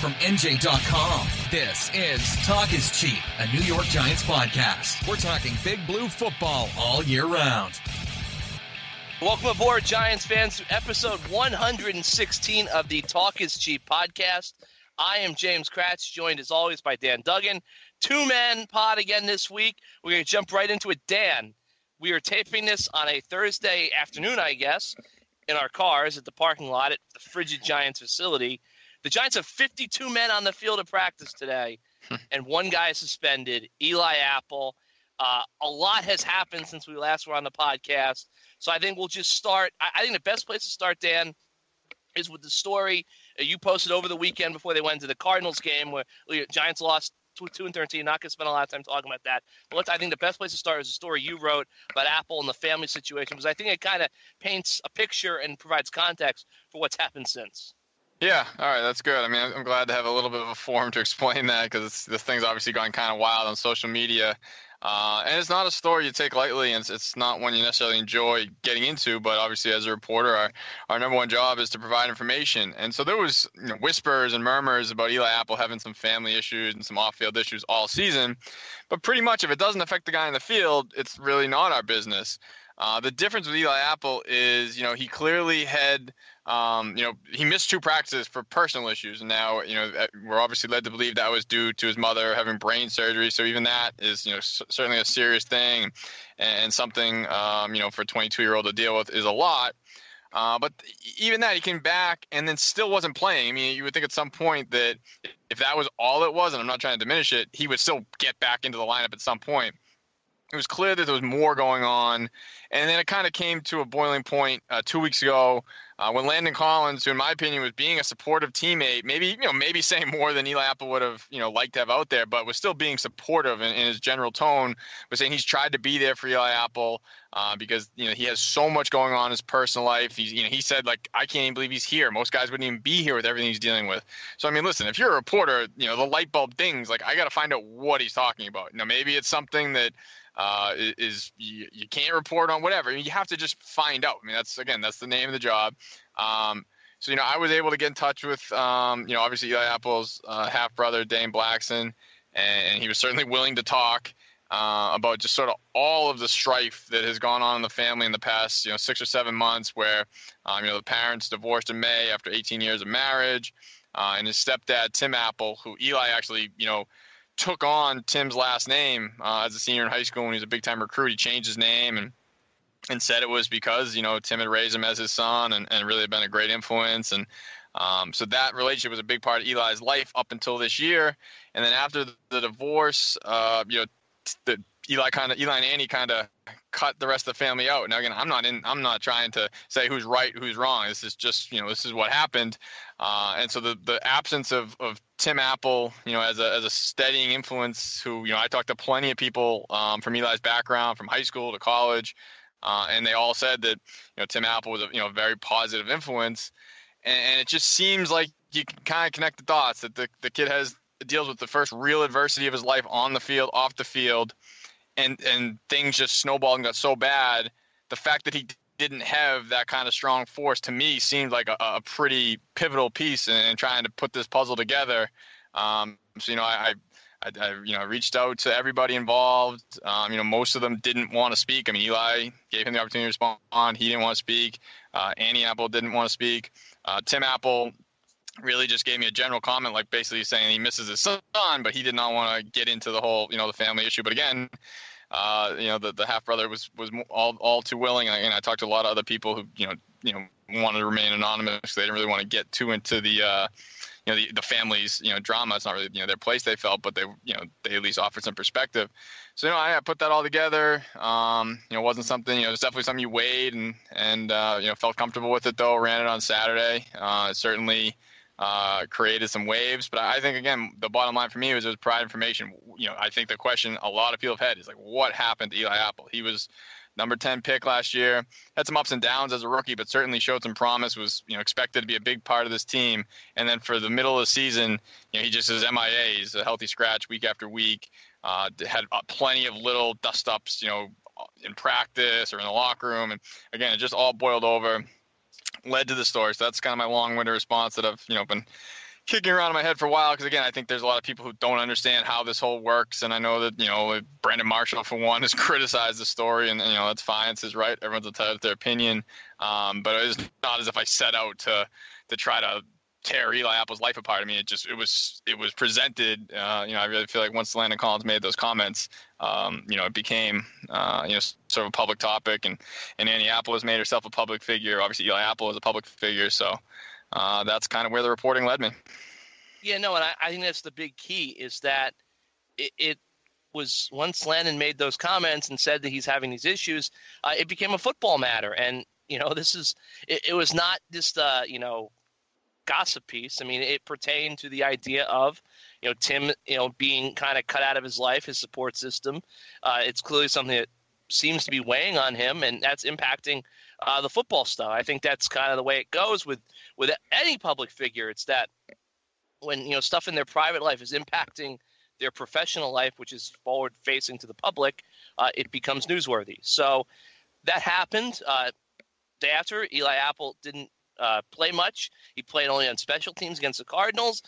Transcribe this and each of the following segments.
from NJ.com. This is Talk is Cheap, a New York Giants podcast. We're talking Big Blue football all year round. Welcome aboard, Giants fans, to episode 116 of the Talk is Cheap podcast. I am James Kratz, joined as always by Dan Duggan. Two-man pod again this week. We're going to jump right into it. Dan, we are taping this on a Thursday afternoon, I guess, in our cars at the parking lot at the frigid Giants facility. The Giants have 52 men on the field of practice today, and one guy is suspended, Eli Apple. A lot has happened since we last were on the podcast, so I think we'll just start. I think the best place to start, Dan, is with the story you posted over the weekend before they went to the Cardinals game where the Giants lost 2-13. Not going to spend a lot of time talking about that. But I think the best place to start is the story you wrote about Apple and the family situation, because I think it kind of paints a picture and provides context for what's happened since. Yeah, all right, that's good. I mean, I'm glad to have a little bit of a forum to explain that, because this thing's obviously gone kind of wild on social media. And it's not a story you take lightly, and it's not one you necessarily enjoy getting into. But obviously, as a reporter, our number one job is to provide information. And so there was whispers and murmurs about Eli Apple having some family issues and some off-field issues all season. But pretty much, if it doesn't affect the guy in the field, it's really not our business. The difference with Eli Apple is, he clearly had, he missed 2 practices for personal issues. And now, we're obviously led to believe that was due to his mother having brain surgery. So even that is, certainly a serious thing, and something, for a 22-year-old to deal with is a lot. But even that, he came back and then still wasn't playing. I mean, you would think at some point that if that was all it was, and I'm not trying to diminish it, he would still get back into the lineup at some point. It was clear that there was more going on, and then it kind of came to a boiling point 2 weeks ago when Landon Collins, who in my opinion was being a supportive teammate, maybe saying more than Eli Apple would have liked to have out there, but was still being supportive in his general tone, was saying he's tried to be there for Eli Apple because he has so much going on in his personal life. He said, like, I can't even believe he's here. Most guys wouldn't even be here with everything he's dealing with. So I mean, listen, if you're a reporter, the light bulb dings. Like, I got to find out what he's talking about. Maybe it's something that you can't report on, whatever. You have to just find out. I mean, that's the name of the job. So I was able to get in touch with obviously Eli Apple's half brother Dane Blackson, and he was certainly willing to talk about just sort of all of the strife that has gone on in the family in the past 6 or 7 months, where the parents divorced in May after 18 years of marriage, and his stepdad Tim Apple, who Eli actually took on Tim's last name as a senior in high school when he was a big-time recruit. He changed his name and said it was because, Tim had raised him as his son and really had been a great influence. And so that relationship was a big part of Eli's life up until this year. And then after the divorce, Eli and Annie kind of cut the rest of the family out. Now, again, I'm not trying to say who's right, who's wrong. This is just, this is what happened. And so the absence of Tim Apple, as a steadying influence, who, I talked to plenty of people from Eli's background, from high school to college, and they all said that, Tim Apple was a very positive influence. And it just seems like you can kind of connect the dots that the kid deals with the first real adversity of his life on the field, off the field, and things just snowballed and got so bad. The fact that he didn't have that kind of strong force, to me, seemed like a pretty pivotal piece in trying to put this puzzle together. So I reached out to everybody involved. Most of them didn't want to speak. I mean, Eli gave him the opportunity to respond. He didn't want to speak. Annie Apple didn't want to speak. Tim Apple really just gave me a general comment, like basically saying he misses his son, but he did not want to get into the whole, the family issue. But again, the half brother was all too willing. And I talked to a lot of other people who, wanted to remain anonymous. They didn't really want to get too into the family's, drama. It's not really, their place, they felt, but they at least offered some perspective. So, I put that all together. It wasn't something, it was definitely something you weighed and felt comfortable with it, though. Ran it on Saturday. It certainly created some waves, but I think, again, the bottom line for me was it was pride information. I think the question a lot of people have had is, like, what happened to Eli Apple? He was number 10 pick last year, had some ups and downs as a rookie, but certainly showed some promise, was expected to be a big part of this team. And then for the middle of the season, he just is MIA. He's a healthy scratch week after week. Had plenty of little dust-ups, in practice or in the locker room. And again, it just all boiled over, led to the story. So that's kind of my long-winded response that I've, been kicking around in my head for a while because, again, I think there's a lot of people who don't understand how this whole works. And I know that, Brandon Marshall, for one, has criticized the story. And, that's fine. It's his right. Everyone's entitled to their opinion. But it's not as if I set out to try to tear Eli Apple's life apart. I mean, it was presented. I really feel like once Landon Collins made those comments, it became, sort of a public topic. And Annie Apple has made herself a public figure. Obviously, Eli Apple is a public figure. So that's kind of where the reporting led me. Yeah, no, and I think that's the big key is that it was once Landon made those comments and said that he's having these issues, it became a football matter. And, it was not just, gossip piece. I mean, it pertained to the idea of, Tim, being kind of cut out of his life, his support system. It's clearly something that seems to be weighing on him, and that's impacting the football stuff. I think that's kind of the way it goes with any public figure. It's that when, stuff in their private life is impacting their professional life, which is forward facing to the public, it becomes newsworthy. So that happened. Day after, Eli Apple didn't play much. He played only on special teams against the Cardinals.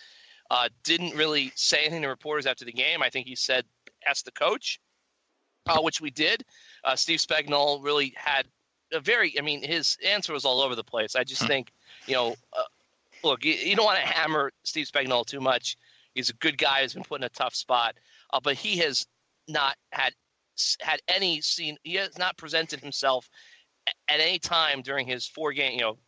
Didn't really say anything to reporters after the game. I think he said, ask the coach, which we did. Steve Spagnuolo really had his answer was all over the place. I just think, look, you don't want to hammer Steve Spagnuolo too much. He's a good guy who's been put in a tough spot, but he has not had any scene. He has not presented himself at any time during his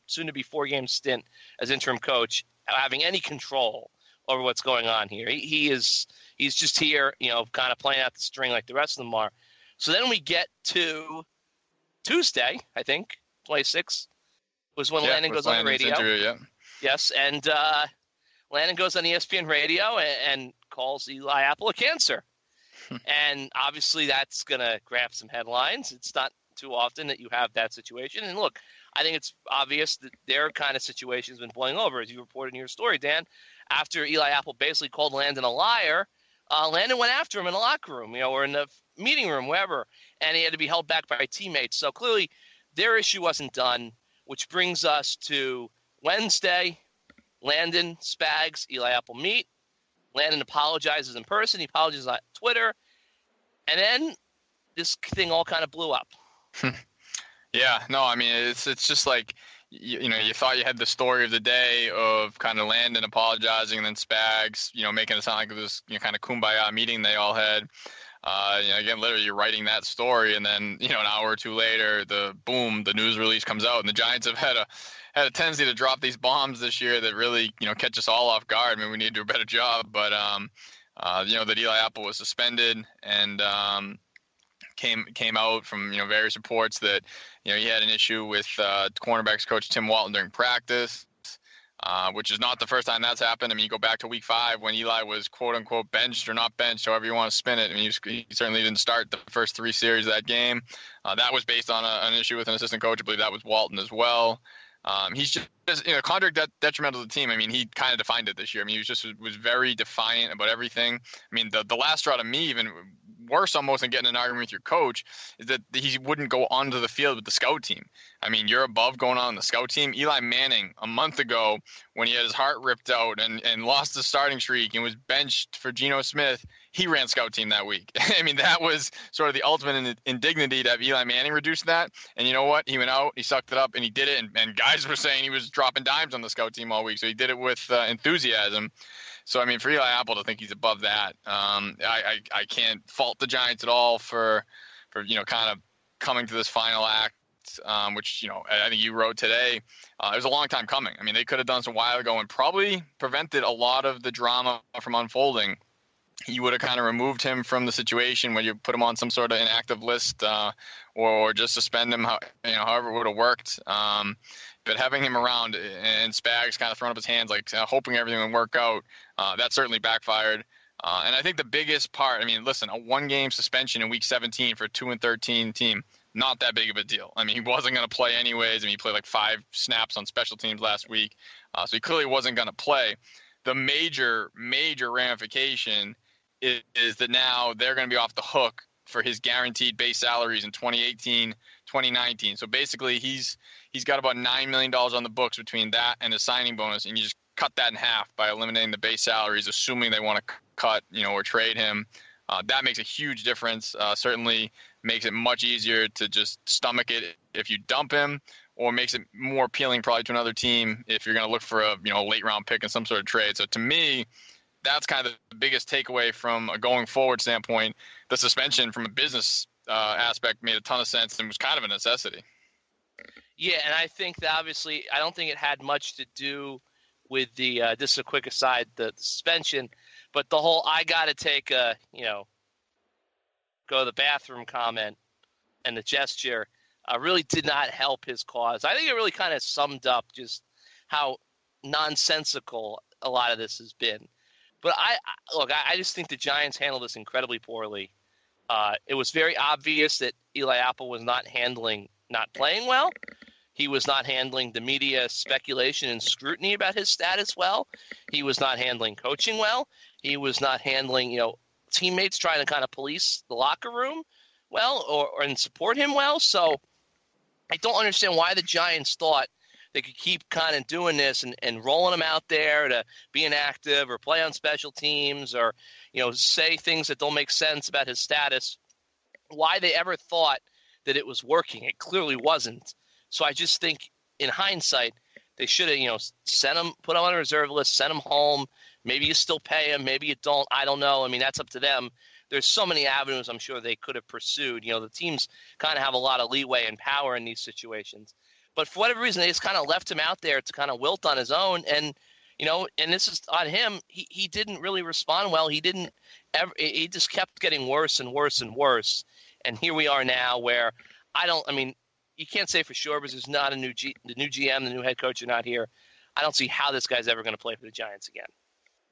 soon to be 4-game stint as interim coach, having any control over what's going on here. He's just here, kind of playing out the string like the rest of them are. So then we get to Tuesday, I think, 26th was when Landon goes on the radio. Interview, yeah. Yes, and Landon goes on ESPN radio and calls Eli Apple a cancer. And obviously that's going to grab some headlines. It's not too often that you have that situation. And look, I think it's obvious that their kind of situation has been boiling over, as you reported in your story, Dan. After Eli Apple basically called Landon a liar, Landon went after him in the locker room, or in the meeting room, wherever, and he had to be held back by teammates. So clearly their issue wasn't done, which brings us to Wednesday. Landon, Spags, Eli Apple meet. Landon apologizes in person. He apologizes on Twitter. And then this thing all kind of blew up. Yeah, no, I mean, it's just like, you thought you had the story of the day of kind of Landon apologizing and then Spags, making it sound like it was kind of kumbaya meeting they all had. Again, literally you're writing that story, and then, an hour or two later, the news release comes out, and the Giants have had a tendency to drop these bombs this year that really, catch us all off guard. I mean, we need to do a better job, but, that Eli Apple was suspended, and came out from, various reports that, he had an issue with cornerbacks coach Tim Walton during practice, which is not the first time that's happened. I mean, you go back to week 5 when Eli was quote unquote benched or not benched, however you want to spin it. I mean, he certainly didn't start the first 3 series of that game. That was based on an issue with an assistant coach. I believe that was Walton as well. He's just, contract detrimental to the team. I mean, he kind of defined it this year. I mean, he was very defiant about everything. I mean, the last straw to me, even worse almost than getting an argument with your coach, is that he wouldn't go onto the field with the scout team. I mean, you're above going on the scout team. Eli Manning, a month ago, when he had his heart ripped out and lost the starting streak and was benched for Geno Smith, he ran scout team that week. I mean, that was sort of the ultimate indignity to have Eli Manning reduce that. And you know what? He went out, he sucked it up, and he did it. And guys were saying he was dropping dimes on the scout team all week. So he did it with enthusiasm. So, I mean, for Eli Apple to think he's above that, I can't fault the Giants at all for kind of coming to this final act, which, I think you wrote today. It was a long time coming. I mean, they could have done this a while ago and probably prevented a lot of the drama from unfolding. You would have kind of removed him from the situation when you put him on some sort of inactive list, or just suspend him, however it would have worked. But having him around and Spags kind of throwing up his hands, like hoping everything would work out, that certainly backfired. And I think the biggest part, I mean, listen, a 1-game suspension in week 17 for a 2-13 team, not that big of a deal. I mean, he wasn't going to play anyways. I mean, he played like 5 snaps on special teams last week. So he clearly wasn't going to play. The major ramification is that now they're going to be off the hook for his guaranteed base salaries in 2018, 2019. So basically he's got about $9 million on the books between that and his signing bonus, and you just cut that in half by eliminating the base salaries, assuming they want to cut, or trade him. That makes a huge difference. Certainly makes it much easier to just stomach it if you dump him, or makes it more appealing probably to another team if you're going to look for a late round pick in some sort of trade. So to me, that's kind of the biggest takeaway from a going forward standpoint. The suspension from a business aspect made a ton of sense and was kind of a necessity. Yeah, and I think that obviously I don't think it had much to do with the this is a quick aside, the suspension, but the whole I got to take a, go to the bathroom comment and the gesture really did not help his cause. I think it really kind of summed up just how nonsensical a lot of this has been. But I just think the Giants handled this incredibly poorly. It was very obvious that Eli Apple was not playing well. He was not handling the media speculation and scrutiny about his status well. He was not handling coaching well. He was not handling, teammates trying to kind of police the locker room well and support him well. So I don't understand why the Giants thought they could keep kind of doing this and rolling him out there to be inactive or play on special teams or, say things that don't make sense about his status. Why they ever thought that it was working. It clearly wasn't. So I just think in hindsight, they should have, sent him, put him on a reserve list, sent him home. Maybe you still pay him. Maybe you don't. I don't know. I mean, that's up to them. There's so many avenues I'm sure they could have pursued. The teams kind of have a lot of leeway and power in these situations. But for whatever reason, they just kind of left him out there to kind of wilt on his own. And, and this is on him. He didn't really respond well. He just kept getting worse and worse and worse. And here we are now where you can't say for sure because there's not the new GM, the new head coach are not here. I don't see how this guy's ever going to play for the Giants again.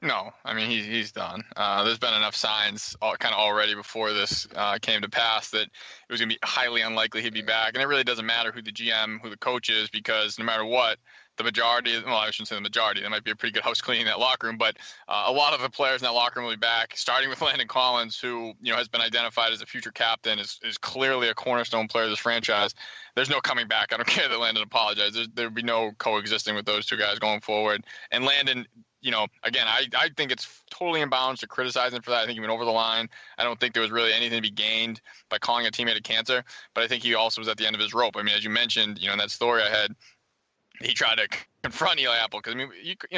No, he's done. There's been enough signs kind of already before this came to pass that it was going to be highly unlikely he'd be back. And it really doesn't matter who the GM, who the coach is, because no matter what, the majority, I shouldn't say the majority, there might be a pretty good house cleaning in that locker room, but a lot of the players in that locker room will be back, starting with Landon Collins, who has been identified as a future captain, is clearly a cornerstone player of this franchise. There's no coming back. I don't care that Landon apologized. There would be no coexisting with those two guys going forward. And Landon, again, I think it's totally inbounds to criticize him for that. I think he went over the line. I don't think there was really anything to be gained by calling a teammate a cancer, but I think he also was at the end of his rope. As you mentioned, in that story I had, he tried to confront Eli Apple because,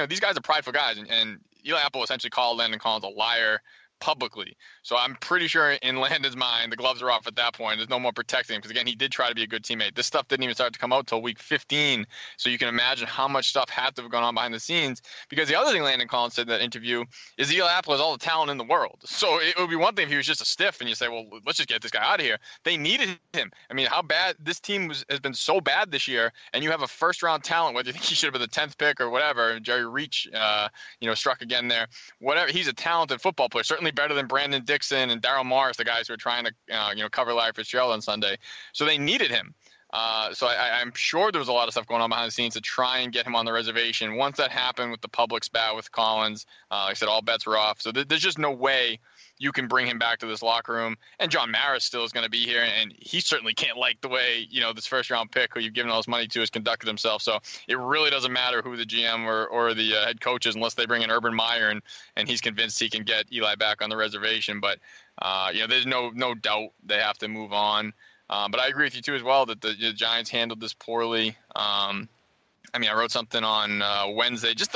these guys are prideful guys, and Eli Apple essentially called Landon Collins a liar publicly. So I'm pretty sure in Landon's mind, the gloves are off at that point. There's no more protecting him because, again, he did try to be a good teammate. This stuff didn't even start to come out until week 15. So you can imagine how much stuff had to have gone on behind the scenes, because the other thing Landon Collins said in that interview is Eli Apple has all the talent in the world. So it would be one thing if he was just a stiff and you say, well, let's just get this guy out of here. They needed him. How bad this team has been so bad this year, and you have a first-round talent, whether you think he should have been the 10th pick or whatever. Jerry Reach, struck again there. Whatever. He's a talented football player, certainly better than Brandon Dixon and Daryl Morris, the guys who are trying to cover Larry Fitzgerald on Sunday. So they needed him. So I'm sure there was a lot of stuff going on behind the scenes to try and get him on the reservation. Once that happened with the public spat with Collins, like I said, all bets were off. So there's just no way you can bring him back to this locker room. And John Maris still is going to be here, and he certainly can't like the way, this first-round pick who you've given all this money to has conducted himself. So it really doesn't matter who the GM or the head coach is unless they bring in Urban Meyer and he's convinced he can get Eli back on the reservation. But, there's no doubt they have to move on. But I agree with you, too, as well, that the Giants handled this poorly. I wrote something on Wednesday. Just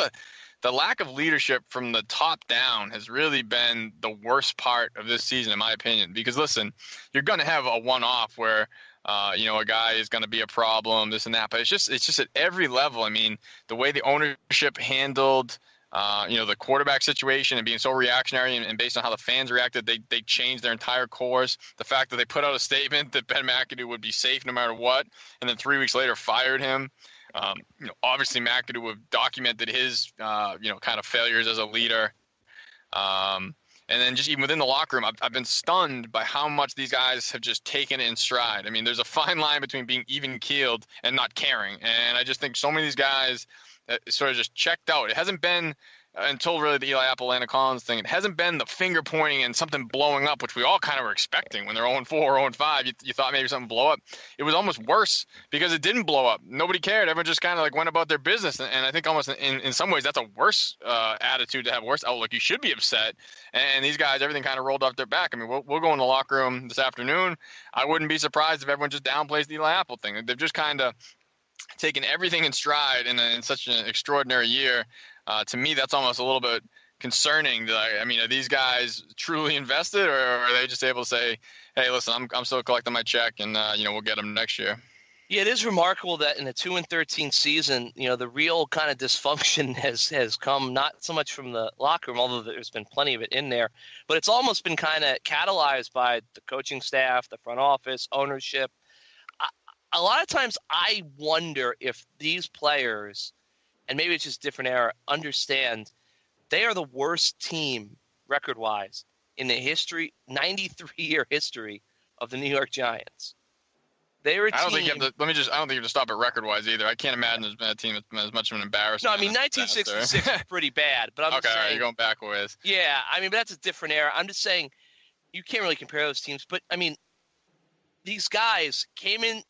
the lack of leadership from the top down has really been the worst part of this season, in my opinion. Because, listen, you're going to have a one-off where, a guy is going to be a problem, this and that. But it's just at every level. The way the ownership handled the quarterback situation and being so reactionary and based on how the fans reacted, they changed their entire course. The fact that they put out a statement that Ben McAdoo would be safe no matter what, and then 3 weeks later fired him. Obviously McAdoo would have documented his, kind of failures as a leader. And then just even within the locker room, I've been stunned by how much these guys have just taken it in stride. There's a fine line between being even-keeled and not caring. And I just think so many of these guys sort of just checked out. It hasn't been until really the Eli Apple, Landon Collins thing, it hasn't been the finger pointing and something blowing up, which we all kind of were expecting when they're 0-4 or 0-5. You thought maybe something blow up. It was almost worse because it didn't blow up. Nobody cared. Everyone just kind of like went about their business. And I think almost in some ways that's a worse attitude to have, worse outlook. You should be upset. And these guys, everything kind of rolled off their back. I mean, we'll go in the locker room this afternoon. I wouldn't be surprised if everyone just downplays the Eli Apple thing. They've just kind of taken everything in stride in such an extraordinary year. To me, that's almost a little bit concerning. I mean, are these guys truly invested, or are they just able to say, "Hey, listen, I'm still collecting my check, and we'll get them next year"? Yeah, it is remarkable that in a 2-13 season, the real kind of dysfunction has come not so much from the locker room, although there's been plenty of it in there, but it's almost been kind of catalyzed by the coaching staff, the front office, ownership. A lot of times, I wonder if these players, and maybe it's just different era, understand they are the worst team record-wise in the 93-year history of the New York Giants. They're a team. I don't think you have to stop at record-wise either. I can't imagine there's been a team that's been as much of an embarrassment. No, I mean 1966 is pretty bad, but I'm okay, just saying. You're going back with. Yeah, I mean, but that's a different era. I'm just saying you can't really compare those teams. But I mean, these guys came in.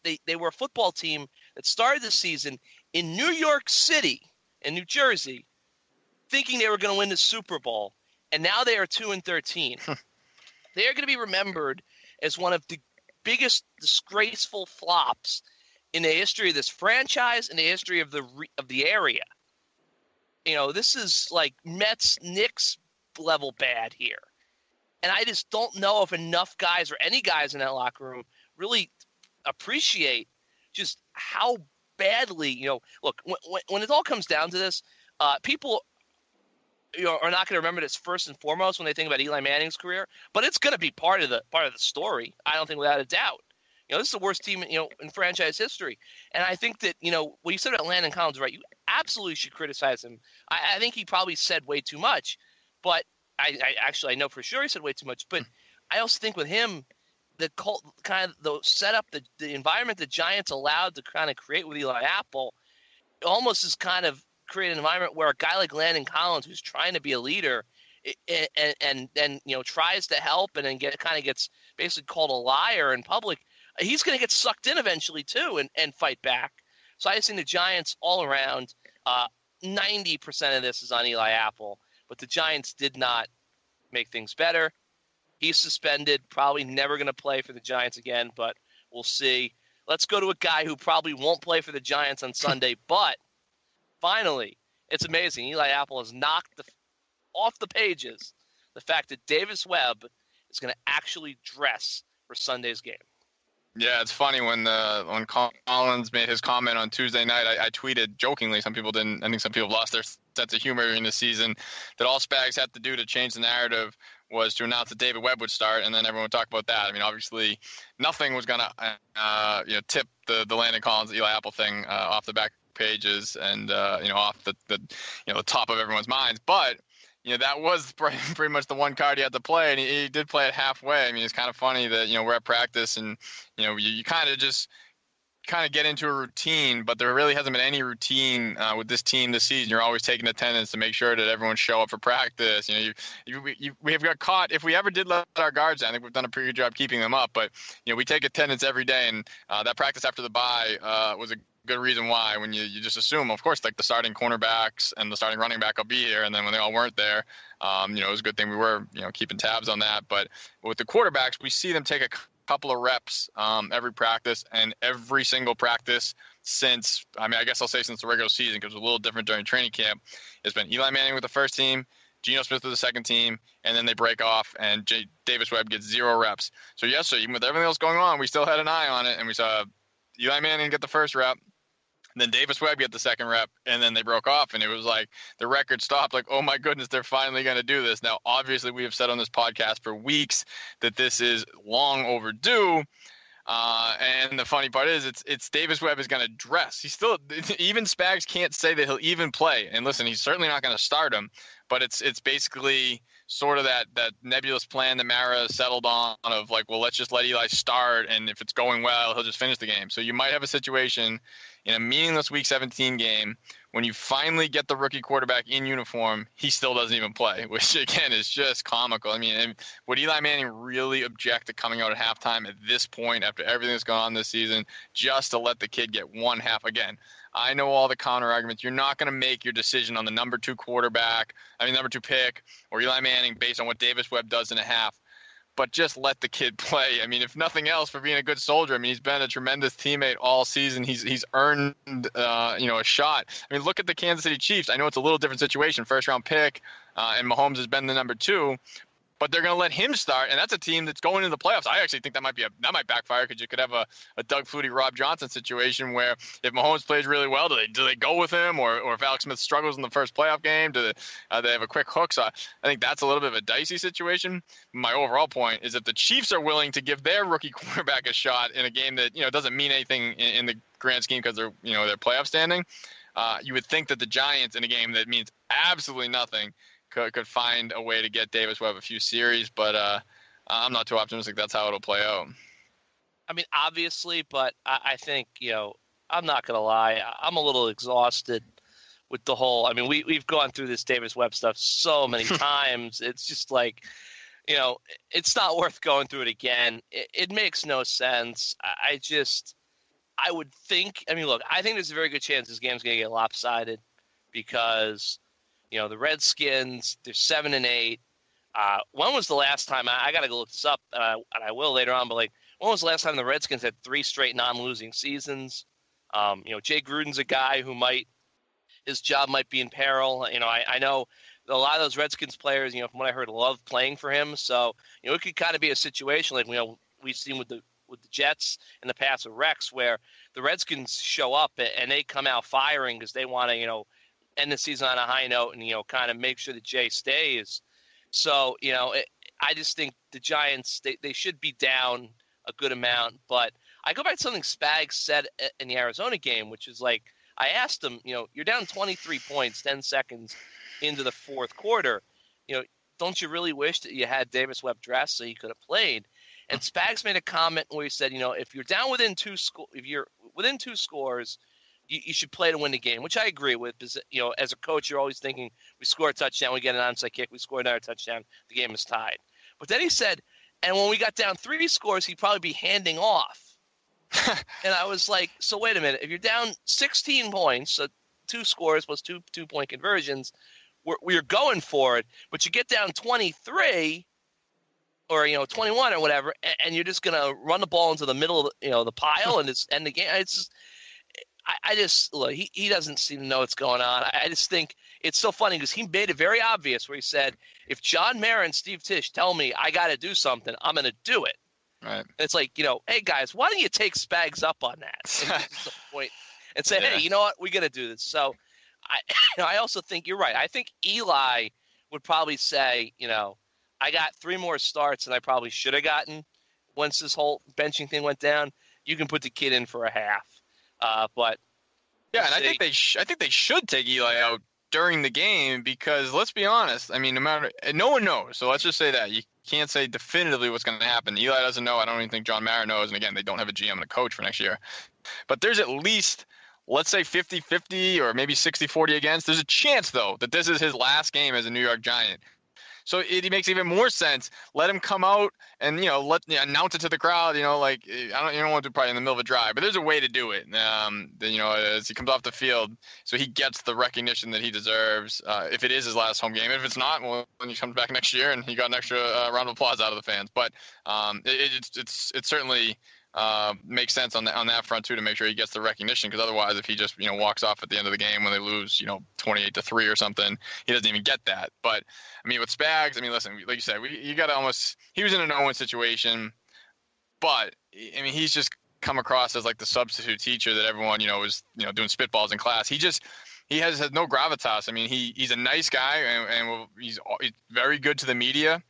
They were a football team that started the season in New York City and New Jersey, thinking they were going to win the Super Bowl, and now they are 2-13. They are going to be remembered as one of the biggest disgraceful flops in the history of this franchise and the history of the area. This is like Mets, Knicks level bad here, and I just don't know if enough guys or any guys in that locker room really appreciate just how badly, look, when it all comes down to this, people are not going to remember this first and foremost when they think about Eli Manning's career, but it's going to be part of the story. I don't think without a doubt. This is the worst team, in franchise history. And I think that, what you said about Landon Collins, right? You absolutely should criticize him. I think he probably said way too much, but I know for sure he said way too much. But I also think with him, the setup, the environment the Giants allowed to kind of create with Eli Apple, almost is kind of create an environment where a guy like Landon Collins, who's trying to be a leader, and tries to help and then gets basically called a liar in public, he's going to get sucked in eventually too and fight back. So I just think the Giants all around, 90% of this is on Eli Apple, but the Giants did not make things better. He's suspended, probably never going to play for the Giants again, but we'll see. Let's go to a guy who probably won't play for the Giants on Sunday, but finally, it's amazing. Eli Apple has knocked off the pages the fact that Davis Webb is going to actually dress for Sunday's game. Yeah, it's funny when Collins made his comment on Tuesday night. I tweeted jokingly. Some people didn't. I think some people lost their sense of humor during the season. That all Spags had to do to change the narrative was to announce that David Webb would start, and then everyone would talk about that. I mean, obviously, nothing was going to tip the Landon Collins Eli Apple thing off the back pages and off the top of everyone's minds. But that was pretty much the one card he had to play, and he did play it halfway. I mean, it's kind of funny that we're at practice and you kind of get into a routine, but there really hasn't been any routine with this team this season. You're always taking attendance to make sure that everyone show up for practice. We have got caught. If we ever did let our guards down, I think we've done a pretty good job keeping them up. But we take attendance every day, and that practice after the bye was a good reason why. When you just assume, of course, like the starting cornerbacks and the starting running back will be here, and then when they all weren't there, it was a good thing we were keeping tabs on that. But with the quarterbacks, we see them take a couple of reps every practice, and every single practice since, I guess I'll say since the regular season, because it was a little different during training camp, it's been Eli Manning with the first team, Geno Smith with the second team, and then they break off, and Davis Webb gets 0 reps. So yesterday, even with everything else going on, we still had an eye on it, and we saw Eli Manning get the first rep, then Davis Webb get the second rep, and then they broke off, and it was like the record stopped. Like, oh my goodness, they're finally going to do this. Now, obviously, we have said on this podcast for weeks that this is long overdue. And the funny part is, it's Davis Webb is going to dress. He's still, even Spags can't say that he'll even play. And listen, he's certainly not going to start him, but it's basically sort of that nebulous plan that Mara settled on of like, well, let's just let Eli start, and if it's going well, he'll just finish the game. So you might have a situation in a meaningless Week 17 game when you finally get the rookie quarterback in uniform, he still doesn't even play, which again is just comical. I mean, would Eli Manning really object to coming out at halftime at this point after everything that's gone on this season just to let the kid get one half? Again, I know all the counter arguments. You're not going to make your decision on the number two pick or Eli Manning based on what Davis Webb does in a half. But just let the kid play. I mean, if nothing else, for being a good soldier. I mean, he's been a tremendous teammate all season. He's earned a shot. I mean, look at the Kansas City Chiefs. I know it's a little different situation, first round pick, and Mahomes has been the number two. But they're going to let him start, and that's a team that's going into the playoffs. I actually think that might backfire because you could have a Doug Flutie, Rob Johnson situation where if Mahomes plays really well, do they go with him, or if Alex Smith struggles in the first playoff game, do they have a quick hook? So I think that's a little bit of a dicey situation. My overall point is if the Chiefs are willing to give their rookie quarterback a shot in a game that doesn't mean anything in the grand scheme because they're their playoff standing, you would think that the Giants in a game that means absolutely nothing could find a way to get Davis Webb a few series, but I'm not too optimistic that's how it'll play out. I mean, obviously, but I think, I'm not going to lie. I'm a little exhausted with the whole – I mean, we've gone through this Davis Webb stuff so many times. It's just like, it's not worth going through it again. It makes no sense. I would think – I mean, look, I think there's a very good chance this game's going to get lopsided because – the Redskins, they're 7-8. When was the last time? I got to go look this up, and I will later on. But when was the last time the Redskins had 3 straight non-losing seasons? Jay Gruden's a guy who his job might be in peril. I know a lot of those Redskins players, from what I heard, love playing for him. So it could kind of be a situation like we've seen with the Jets in the past with Rex, where the Redskins show up and they come out firing because they want to end the season on a high note and, kind of make sure that Jay stays. So, I just think the Giants, they should be down a good amount. But I go back to something Spags said in the Arizona game, which is I asked him, you're down 23 points, 10 seconds into the fourth quarter. Don't you really wish that you had Davis Webb dressed so he could have played? And Spags made a comment where he said, if you're down within if you're within 2 scores, you should play to win the game, which I agree with. Because, as a coach, you're always thinking, we score a touchdown, we get an onside kick, we score another touchdown, the game is tied. But then he said, and when we got down 3 scores, he'd probably be handing off. And I was like, so wait a minute. If you're down 16 points, so 2 scores plus 2 2-point conversions, we're going for it. But you get down 23 or 21 or whatever, and you're just going to run the ball into the middle of the pile and end the game. It's just, I just look. He doesn't seem to know what's going on. I just think it's so funny because he made it very obvious where he said, "If John Mara and Steve Tisch tell me I got to do something, I'm going to do it." Right. And it's like, hey guys, why don't you take Spags up on that and say, hey, you know what, we got to do this. So, I also think you're right. I think Eli would probably say, I got 3 more starts than I probably should have gotten once this whole benching thing went down. You can put the kid in for a half. But yeah, and I think they should take Eli out during the game because let's be honest. I mean, no one knows. So let's just say that you can't say definitively what's going to happen. Eli doesn't know. I don't even think John Mara knows. And again, they don't have a GM and a coach for next year. But there's at least, let's say 50-50 or maybe 60-40 against. There's a chance though that this is his last game as a New York Giant. So it makes even more sense. Let him come out and announce it to the crowd. You don't want to do probably in the middle of a drive, but there's a way to do it. As he comes off the field, so he gets the recognition that he deserves. If it is his last home game, if it's not, well, when he comes back next year and he got an extra round of applause out of the fans. But it's certainly. Makes sense on that front too to make sure he gets the recognition because otherwise if he just walks off at the end of the game when they lose 28-3 or something he doesn't even get that. But I mean with Spags, I mean listen, like you said, you got to almost, he was in an 0-win situation, but I mean he's just come across as like the substitute teacher that everyone was doing spitballs in class. He has no gravitas. I mean he's a nice guy and he's very good to the media.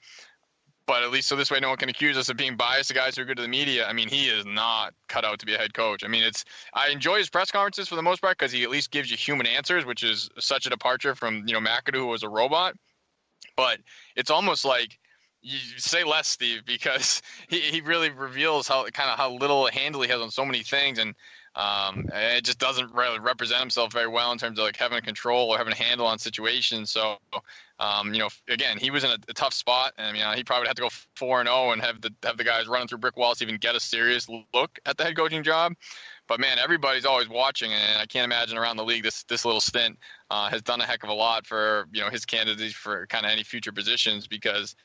But at least so this way no one can accuse us of being biased to guys who are good to the media. I mean, he is not cut out to be a head coach. I mean, I enjoy his press conferences for the most part because he at least gives you human answers, which is such a departure from, McAdoo, who was a robot. But it's almost like you say less, Steve, because he really reveals how little handle he has on so many things. And It just doesn't really represent himself very well in terms of like having control or having a handle on situations. So, again, he was in a tough spot, and he probably had to go 4-0 and have the guys running through brick walls to even get a serious look at the head coaching job. But man, everybody's always watching, and I can't imagine around the league this little stint has done a heck of a lot for his candidacy for kind of any future positions, because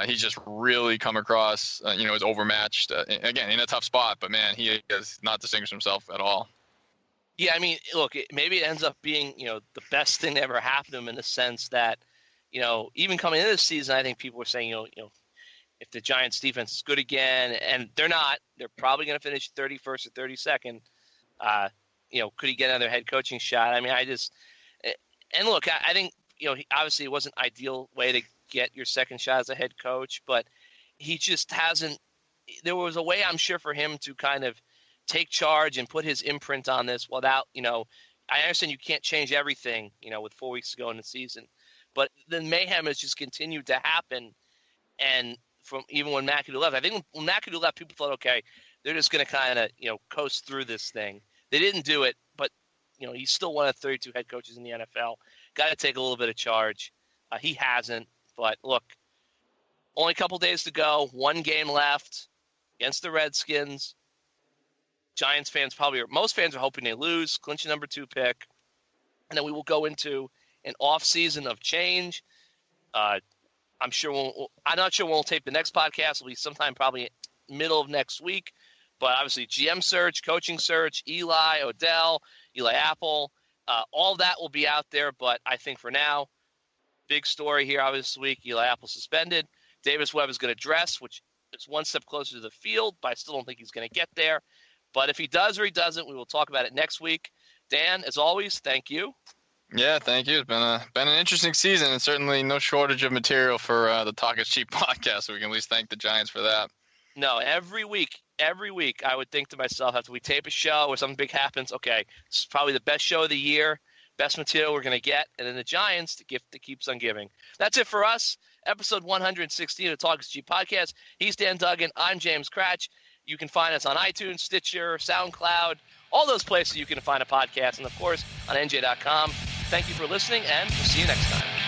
he's just really come across as overmatched again in a tough spot. But man, he has not distinguished himself at all. Yeah, I mean, look, maybe it ends up being the best thing that ever happened to him, in the sense that even coming into this season, I think people were saying if the Giants defense is good again, and they're not, they're probably going to finish 31st or 32nd. Could he get another head coaching shot? I mean, look, I think, obviously it wasn't ideal way to get your second shot as a head coach, but he just hasn't. There was a way, I'm sure, for him to kind of take charge and put his imprint on this without, I understand you can't change everything, with 4 weeks to go in the season, but the mayhem has just continued to happen. And from even when McAdoo left, I think when McAdoo left, people thought, okay, they're just going to kind of, coast through this thing. They didn't do it, but, he's still one of 32 head coaches in the NFL. Got to take a little bit of charge. He hasn't, but look, only a couple days to go, one game left against the Redskins. Giants fans most fans are hoping they lose, clinch a number 2 pick, and then we will go into an off season of change. I'm not sure when we'll tape the next podcast. It'll be sometime probably middle of next week. But obviously, GM search, coaching search, Eli, Odell, Eli Apple, all that will be out there. But I think for now, big story here this week: Eli Apple suspended. Davis Webb is going to dress, which is one step closer to the field, but I still don't think he's going to get there. But if he does or he doesn't, we will talk about it next week. Dan, as always, thank you. Yeah, thank you. It's been an interesting season, and certainly no shortage of material for the Talk is Cheap podcast, so we can at least thank the Giants for that. No, every week, I would think to myself, after we tape a show or something big happens, okay, this is probably the best show of the year, best material we're going to get, and then the Giants, the gift that keeps on giving. That's it for us. Episode 116 of the Talk is Cheap podcast. He's Dan Duggan. I'm James Cratch. You can find us on iTunes, Stitcher, SoundCloud, all those places you can find a podcast, and, of course, on NJ.com. Thank you for listening, and we'll see you next time.